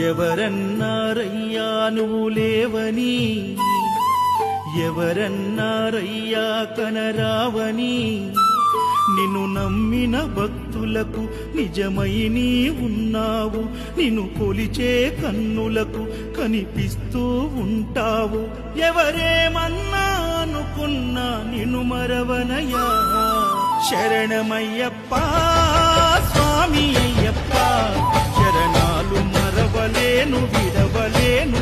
ఎవరన్నారయ్యా నువ్వు లేవని, ఎవరన్నారయ్యా కనరావని, నిన్ను నమ్మిన భక్తులకు నిజమై నీ ఉన్నావు, నిన్ను కొలిచే కన్నులకు కనిపిస్తూ ఉంటావు. ఎవరేమన్నా అనుకున్నా నిన్ను మరవనయ్యా. శరణమయ్యప్ప స్వామి అయ్యప్ప, శరణాలు మరవలేను విడవలేను